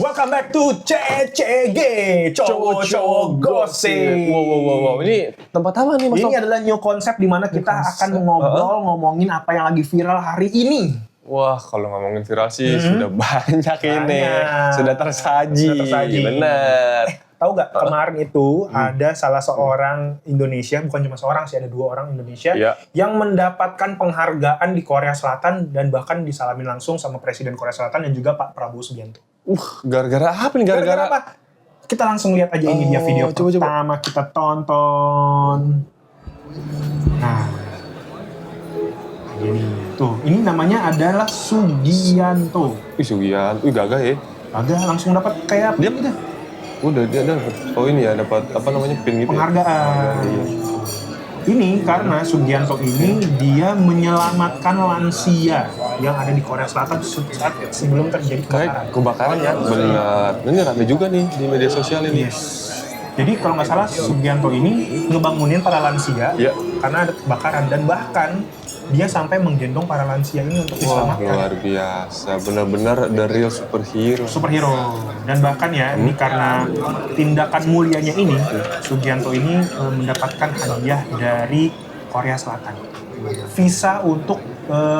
Welcome back to CCG, cowok-cowok gosip. Wow. Ini tempat apa nih, Mas? Ini adalah new konsep di mana kita akan ngomongin apa yang lagi viral hari ini. Wah, kalau ngomongin viral sih sudah banyak ini. Sudah tersaji. Bener. Tahu gak kemarin itu ada salah seorang Indonesia, bukan cuma seorang sih, ada 2 orang Indonesia yang mendapatkan penghargaan di Korea Selatan dan bahkan disalamin langsung sama Presiden Korea Selatan dan juga Pak Prabowo Subianto. Gara-gara apa nih? Gara-gara apa? Kita langsung lihat aja ini dia video pertama kita tonton. Nah, ini tuh, ini namanya adalah Sugianto. Sugianto, gagah ya. Agak langsung dapat kayak dia gitu. Udah dia dapat. Oh ini ya dapat apa namanya pin gitu. Penghargaan. Iya. Ini karena Sugianto ini dia menyelamatkan lansia yang ada di Korea Selatan saat sebelum terjadi kebakaran ya. Benar. Ini rame juga nih di media sosial ini. Yes. Jadi kalau nggak salah Sugianto ini ngebangunin para lansia karena ada kebakaran dan bahkan dia sampai menggendong para lansia ini untuk diselamatkan. Wah, luar biasa. Benar-benar the real superhero. Dan bahkan ya, ini karena tindakan mulianya ini, Sugianto ini mendapatkan hadiah dari Korea Selatan. Visa untuk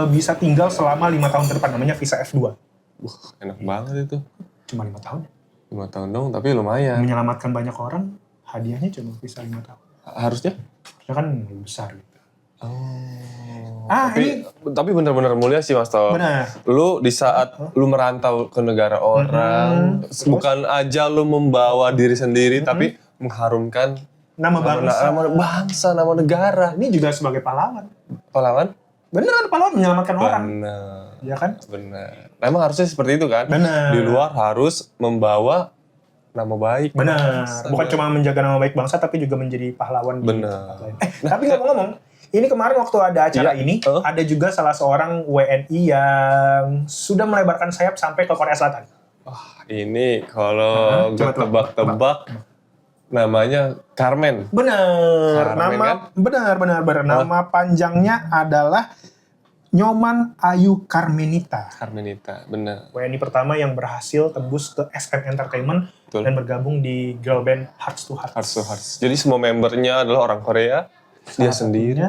bisa tinggal selama 5 tahun ke depan, namanya visa F2. Wah, enak banget itu. Cuma 5 tahun. 5 tahun dong, tapi lumayan. Menyelamatkan banyak orang, hadiahnya cuma visa 5 tahun. Harusnya? Harusnya kan besar gitu. Tapi benar-benar mulia sih Mas Tom. Benar. Lu di saat lu merantau ke negara orang, bukan aja lu membawa diri sendiri, tapi mengharumkan nama bangsa, nama negara. Ini juga sebagai pahlawan. Pahlawan? Bener, pahlawan menyelamatkan orang. Benar. Ya kan? Benar. Memang harusnya seperti itu kan? Benar. Di luar harus membawa nama baik. Benar. Bukan cuma menjaga nama baik bangsa, tapi juga menjadi pahlawan. Benar. Tapi ngomong-ngomong, ini kemarin waktu ada acara ini, ada juga salah seorang WNI yang sudah melebarkan sayap sampai ke Korea Selatan. Wah, ini kalau gue tebak-tebak namanya Carmen. Benar. Nama panjangnya adalah Nyoman Ayu Carmenita. Benar. WNI pertama yang berhasil tembus ke SM Entertainment dan bergabung di girl band Hearts to Hearts. Jadi semua membernya adalah orang Korea. Dia sendiri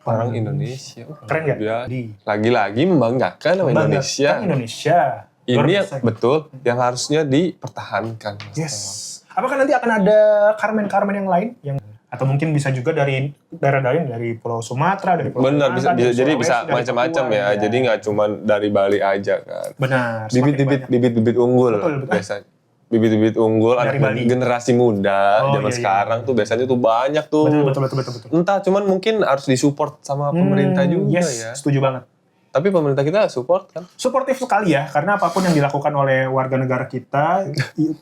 orang Indonesia. Keren gak? Lagi-lagi membanggakan nama Indonesia. Ini yang betul yang harusnya dipertahankan. Yes. Apakah nanti akan ada Carmen yang lain atau mungkin bisa juga dari daerah lain, dari Pulau Sumatera, dari Pulau Benar, jadi bisa macam-macam ya. Jadi nggak cuma dari Bali aja kan. Benar. Bibit-bibit unggul biasanya. Bibit-bibit unggul anak generasi muda zaman sekarang tuh biasanya tuh banyak tuh. Betul. Entah cuman mungkin harus disupport sama pemerintah juga ya. Setuju banget. Tapi pemerintah kita support kan? Suportif sekali ya, karena apapun yang dilakukan oleh warga negara kita,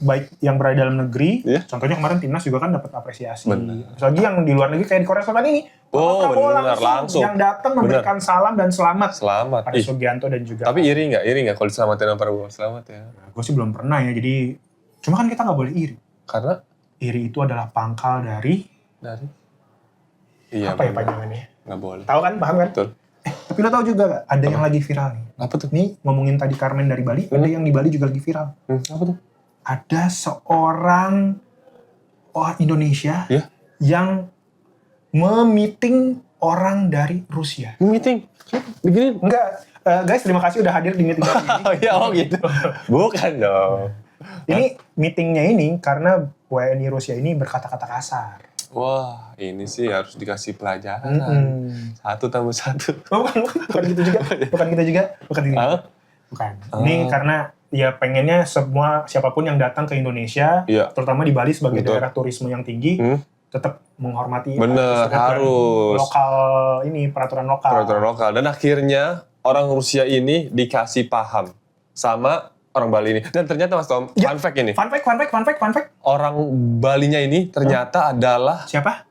baik yang berada dalam negeri, contohnya kemarin Timnas juga kan dapat apresiasi. Lagi yang di luar negeri kayak di Korea Selatan ini, benar langsung yang datang memberikan salam dan selamat pada Sugianto dan juga. Tapi iri nggak kalau diselamatin sama Prabowo? Selamat ya. Gue sih belum pernah ya, jadi cuma kan kita nggak boleh iri. Karena iri itu adalah pangkal dari iya, apa ya panjangannya? Nggak boleh. Tahu kan, paham kan? Betul. Tapi lo tahu juga ada yang lagi viral nih. Apa tuh? Nih ngomongin tadi Carmen dari Bali, ada yang di Bali juga lagi viral. Apa tuh? Ada seorang Indonesia yang meeting orang dari Rusia. Meeting? Begini? Enggak. Guys, terima kasih udah hadir di meeting ini. Gitu. Bukan dong. Ini meetingnya ini karena WNI Rusia ini berkata-kata kasar. Wah, ini sih harus dikasih pelajaran. 1+1. Bukan gitu juga. Bukan. Ini karena ya pengennya siapapun yang datang ke Indonesia, terutama di Bali sebagai daerah turisme yang tinggi, tetap menghormati harus peraturan lokal. Dan akhirnya orang Rusia ini dikasih paham sama orang Bali ini. Dan ternyata Mas Tom, fun fact ini. Fun fact. Orang Balinya ini ternyata adalah siapa?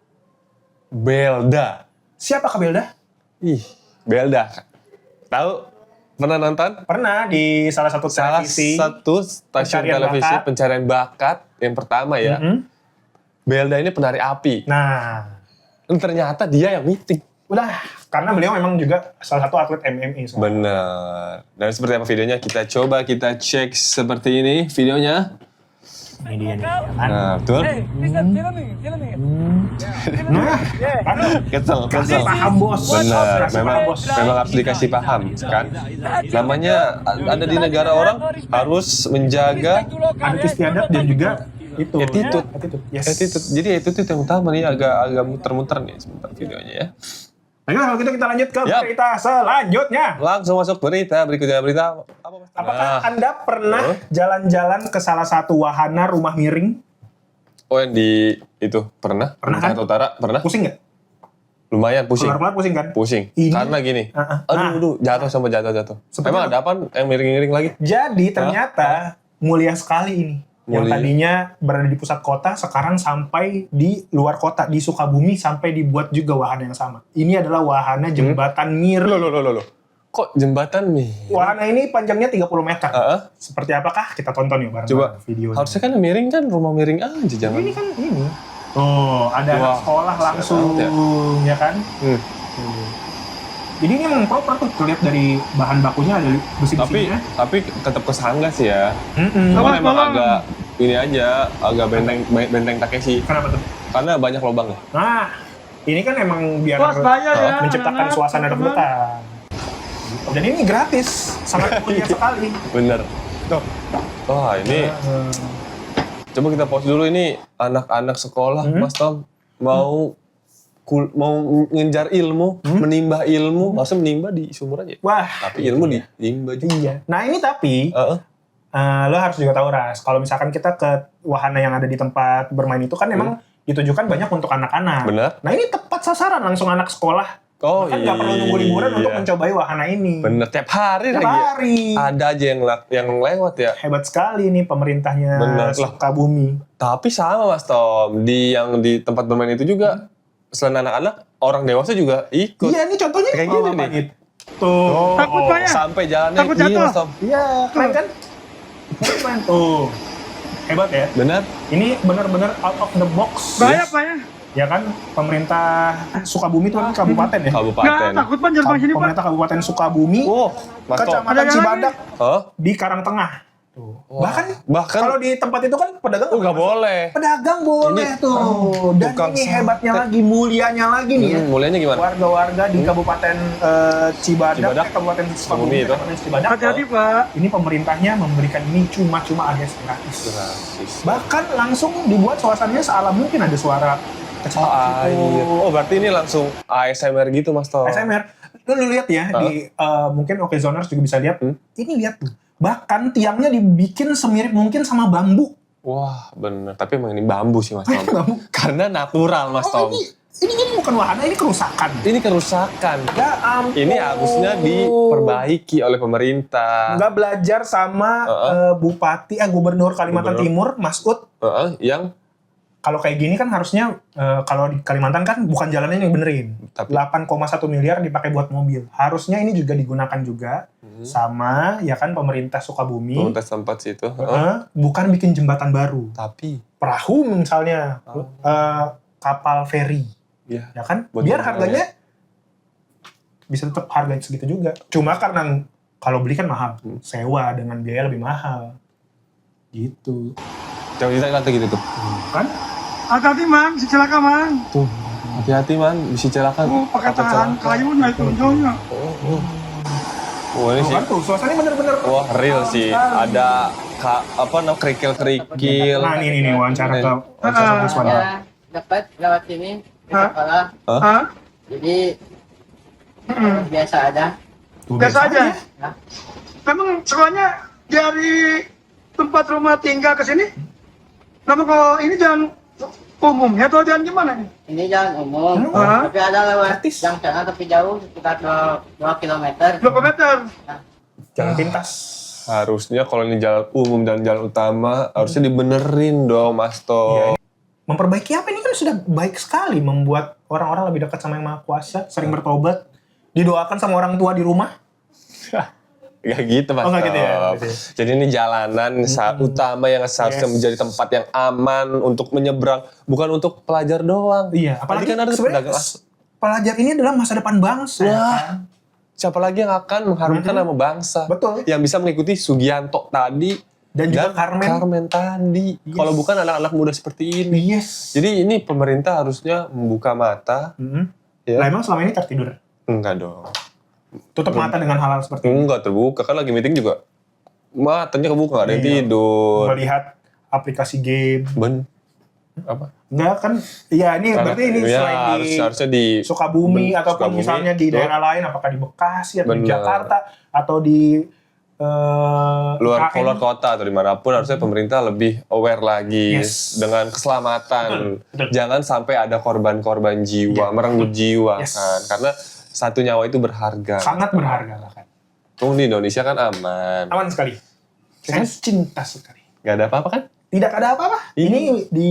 Belda. Siapa Kak Belda? Belda. Tahu? Pernah nonton? Pernah di salah satu stasiun televisi pencarian bakat yang pertama ya. Belda ini penari api. Nah, Dan ternyata dia yang meeting. Udah Karena beliau memang juga salah satu atlet MMA. Benar. Dan seperti apa videonya? Kita coba kita cek seperti ini videonya. Ini dia nih. Kan? Nah, betul. Nah, kan? Kesel. Paham bos. Benar, Kasih memang paham, bos. memang harus dikasih paham kan. Namanya ada di negara orang harus menjaga Adat istiadat dan juga itu. attitude. Yes. Attitude. Jadi attitude yang utama nih agak muter-muter nih sebentar videonya ya. Nah, kalau gitu kita lanjut ke Yap. berita selanjutnya. Langsung masuk berita berikutnya berita apa Mas? Apakah Anda pernah jalan-jalan ke salah satu wahana rumah miring? Oh yang di itu pernah? Pernah kan? Jakarta Utara pernah? Pusing nggak? Lumayan pusing. Keluar-keluar pusing kan? Pusing. Ini- Karena gini. Aduh, jatuh sampai jatuh. Seperti Emang apa? ada apa yang miring-miring lagi? Jadi ternyata mulia sekali ini. Yang Mulia. tadinya berada di pusat kota, sekarang sampai di luar kota, di Sukabumi, sampai dibuat juga wahana yang sama. Ini adalah wahana jembatan miring. Loh. Kok jembatan nih? Wahana ini panjangnya 30 meter. Heeh. Seperti apakah? Kita tonton yuk bareng Coba. videonya. Harusnya kan miring kan rumah miring aja jangan. Ini kan ini. Oh, ada anak Wah, sekolah langsung, banget ya kan? Hmm. Tuh. Jadi ini memang proper tuh, terlihat dari bahan bakunya ada besi-besinya. Tapi tetap kesangga sih ya. Mm-mm. Cuman emang agak ini aja, agak benteng Takeshi. Kenapa tuh? Karena banyak lubangnya. Nah, ini kan emang biar menciptakan suasana deg-degan. Dan ini gratis, sangat mulia sekali. Bener. Tuh. Wah ini, coba kita pause dulu ini anak-anak sekolah, Mas Tom mau ngejar ilmu, menimba ilmu, maksudnya menimba di sumur aja. Wah, Tapi ilmu diimba juga. iya. Nah ini tapi, Heeh. lo harus juga tahu Ras, kalau misalkan kita ke wahana yang ada di tempat bermain itu kan memang ditujukan banyak untuk anak-anak. Bener. Nah ini tepat sasaran langsung anak sekolah. Oh Kan nggak perlu nunggu liburan untuk iya. mencobai wahana ini. Bener, tiap hari Tiap lagi ya. hari. Ada aja yang lewat ya. Hebat sekali nih pemerintahnya Bener. Lah. Sukabumi. Tapi sama Mas Tom, yang di tempat bermain itu juga selain anak-anak, orang dewasa juga ikut. Iya ini contohnya Kayak kalau gini apa nih. gitu. Tuh. Takut Pak ya? Sampai jalannya Takut iya jatuh. Mas Tom. Iya, keren kan? Keren. Tuh. Hebat ya. Bener? Ini benar-benar out of the box. Bahaya Pak ya? Ya kan, pemerintah Sukabumi itu kan kabupaten ya. Nggak, Kabupaten. takut Pak jangan sini Pak. Pemerintah Kabupaten Sukabumi, Oh, Mas Tom. Kecamatan Ada yang Cibadak Hah? di Karangtengah. Tuh. Bahkan kalau di tempat itu kan pedagang nggak boleh. Pedagang boleh Ini- tuh. Dan tukang ini sate. hebatnya lagi, mulianya lagi nih ya. Mulianya gimana? Warga-warga di Kabupaten Cibadak. Cibadak, Kabupaten Sukabumi itu. Kabupaten Cibadak. Hati-hati Pak. Ini pemerintahnya memberikan ini cuma-cuma alias gratis. Gratis. Bahkan langsung dibuat suasananya sealam mungkin, ada suara kecil-kecil. Iya. Oh, berarti ini langsung ASMR gitu Mas Tom. ASMR. Lu lihat ya di mungkin Okezoners juga bisa lihat. Ini lihat tuh. Bahkan tiangnya dibikin semirip mungkin sama bambu. Wah, bener. Tapi emang ini bambu sih Mas Tom. Bambu. Karena natural Mas Tom. Ini bukan wahana, ini kerusakan. Ini kerusakan. Ya ampun. Ini harusnya diperbaiki oleh pemerintah. Nggak belajar sama Bupati, Gubernur Kalimantan Timur, Mas Ut. Yang Kalau kayak gini kan harusnya, kalau di Kalimantan kan bukan jalannya yang benerin. Tapi- 8,1 miliar dipakai buat mobil. Harusnya ini juga digunakan juga sama, ya kan, pemerintah Sukabumi. pemerintah tempat situ. Bukan bikin jembatan baru. Tapi Perahu misalnya, kapal feri. ya Ya kan? Buat Biar mobil harganya bisa tetap harga segitu juga. Cuma karena kalau beli kan mahal. Sewa dengan biaya lebih mahal. Gitu. coba kita kata gitu tuh. Kan? Hati-hati Mang, si celaka Mang. Tuh, hati-hati man, bisa celaka. Oh, pakai Takut tangan celaka. kayunya itu hijaunya. Wah ini Tuh sih. kan tuh, suasananya bener-bener. Wah real sih. Ada kerikil-kerikil. Nah ini wawancara ke mahasiswa. Ya, dapat lewat sini ke Hah? sekolah. Hah? Jadi biasa aja. Tuh, Biasa aja. Ya. Memang sekolahnya dari tempat rumah tinggal ke sini? Namun kalau ini jalan umum ya atau jalan gimana nih? Ini jalan umum, Hah? tapi ada lewat Gratis. yang sana tapi jauh sekitar 2 kilometer. Berapa meter? Jangan pintas. Harusnya kalau ini jalan umum dan jalan utama harusnya dibenerin dong Mas Tom. Memperbaiki apa, ini kan sudah baik sekali, membuat orang-orang lebih dekat sama Yang Maha Kuasa, sering bertobat, didoakan sama orang tua di rumah. Gak gitu Mas Oh, nggak Tom. gitu ya, gitu ya. Jadi ini jalanan utama yang seharusnya Yes. menjadi tempat yang aman untuk menyeberang, bukan untuk pelajar doang. Iya, Apalagi kan ada sebenarnya pedagang pelajar ini adalah masa depan bangsa. Wah. Kan? Siapa lagi yang akan mengharumkan nama bangsa? Betul. Yang bisa mengikuti Sugianto tadi Dan juga Carmen. tadi. Yes. Kalau bukan anak-anak muda seperti ini. Yes. Jadi ini pemerintah harusnya membuka mata. Ya. Lah emang selama ini tertidur? Enggak dong. Tutup mata dengan hal-hal seperti ini? Enggak terbuka. Kan lagi meeting juga. Matanya kebuka, nggak ada yang Iya. tidur. Melihat aplikasi game. Apa? Enggak kan? Iya ini berarti ini Ya, selain di harusnya di Sukabumi ataupun Sukabumi, misalnya di betul. daerah lain, apakah di Bekasi atau di Bener. Jakarta atau di luar IKN. kota atau dimanapun harusnya pemerintah lebih aware lagi Yes. dengan keselamatan. Betul. Jangan sampai ada korban-korban jiwa, Iya. merenggut jiwa Yes. kan. Karena satu nyawa itu berharga. Sangat berharga bahkan. Tunggu di Indonesia kan aman. Aman sekali. Saya cinta sekali. Gak ada apa-apa kan? Tidak ada apa-apa. Iya. Ini di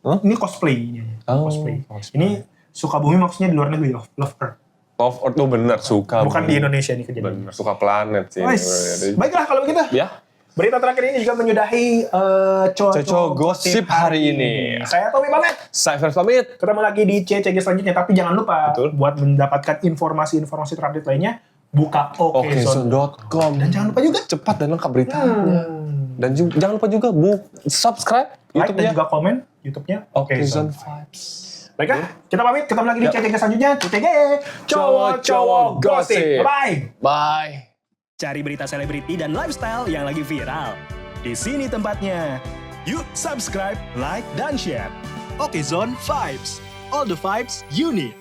Hah? ini cosplay ini. Oh, Cosplay. cosplay. Ini Sukabumi maksudnya di luar negeri, Love Earth. Love Earth tuh bener, suka. Bukan di Indonesia ini kejadian. Bener, suka planet sih. Wais. Baiklah kalau begitu. Ya, Berita terakhir ini juga menyudahi Coco Gosip hari ini. Saya Tommy pamit. saya Fers pamit. Ketemu lagi di CCG selanjutnya. Tapi jangan lupa Betul. buat mendapatkan informasi-informasi terupdate lainnya, buka okezone. Okezone.com. Dan jangan lupa juga Cepat dan lengkap beritanya. Dan jangan lupa juga subscribe like dan YouTube-nya. juga komen YouTube-nya Okezone Okezone. Vibes. Baiklah, kita pamit. Ketemu lagi di Yap. CCG selanjutnya. CCG Cowok-cowok Gosip. Bye. Bye. Cari berita selebriti dan lifestyle yang lagi viral. Di sini tempatnya. Yuk subscribe, like, dan share. Okezone Vibes. All the vibes you need.